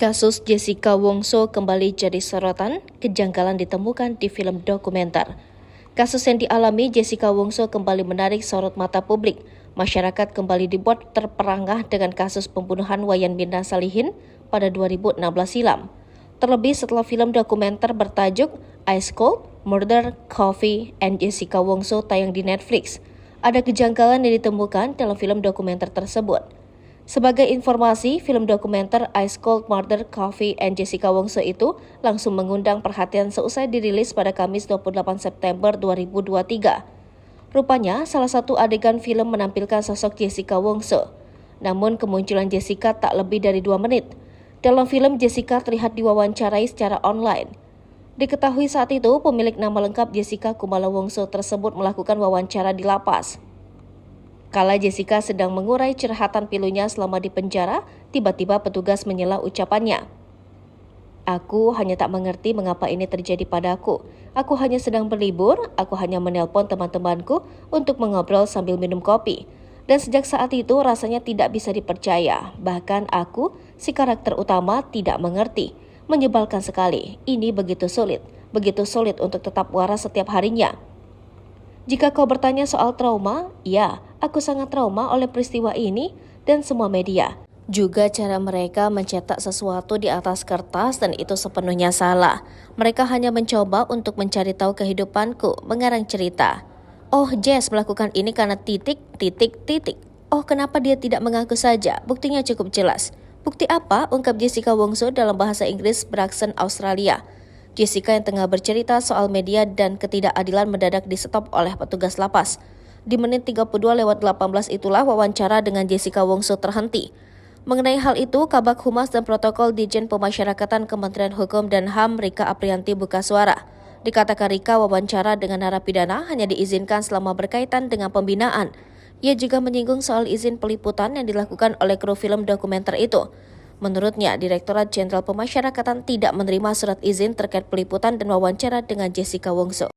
Kasus Jessica Wongso kembali jadi sorotan, kejanggalan ditemukan di film dokumenter. Kasus yang dialami Jessica Wongso kembali menarik sorot mata publik. Masyarakat kembali dibuat terperangah dengan kasus pembunuhan Wayan Mirna Salihin pada 2016 silam. Terlebih setelah film dokumenter bertajuk Ice Cold, Murder, Coffee, and Jessica Wongso tayang di Netflix. Ada kejanggalan yang ditemukan dalam film dokumenter tersebut. Sebagai informasi, film dokumenter Ice Cold Murder, Coffee, and Jessica Wongso itu langsung mengundang perhatian seusai dirilis pada Kamis 28 September 2023. Rupanya, salah satu adegan film menampilkan sosok Jessica Wongso. Namun, kemunculan Jessica tak lebih dari 2 menit. Dalam film, Jessica terlihat diwawancarai secara online. Diketahui saat itu, pemilik nama lengkap Jessica Kumala Wongso tersebut melakukan wawancara di lapas. Kala Jessica sedang mengurai curhatan pilunya selama di penjara, tiba-tiba petugas menyela ucapannya. Aku hanya tak mengerti mengapa ini terjadi padaku. Aku hanya sedang berlibur, aku hanya menelpon teman-temanku untuk mengobrol sambil minum kopi. Dan sejak saat itu rasanya tidak bisa dipercaya. Bahkan aku, si karakter utama, tidak mengerti. Menyebalkan sekali, ini begitu sulit untuk tetap waras setiap harinya. Jika kau bertanya soal trauma, ya, aku sangat trauma oleh peristiwa ini dan semua media. Juga cara mereka mencetak sesuatu di atas kertas dan itu sepenuhnya salah. Mereka hanya mencoba untuk mencari tahu kehidupanku, mengarang cerita. Oh, Jess melakukan ini karena titik. Oh, kenapa dia tidak mengaku saja? Buktinya cukup jelas. Bukti apa? Ungkap Jessica Wongso dalam bahasa Inggris beraksen Australia. Jessica yang tengah bercerita soal media dan ketidakadilan mendadak di-stop oleh petugas lapas. Di menit 32:18 itulah wawancara dengan Jessica Wongso terhenti. Mengenai hal itu, Kabag Humas dan Protokol Ditjen Pemasyarakatan Kementerian Hukum dan HAM Rika Aprianti buka suara. Dikatakan Rika, wawancara dengan narapidana hanya diizinkan selama berkaitan dengan pembinaan. Ia juga menyinggung soal izin peliputan yang dilakukan oleh kru film dokumenter itu. Menurutnya, Direktorat Jenderal Pemasyarakatan tidak menerima surat izin terkait peliputan dan wawancara dengan Jessica Wongso.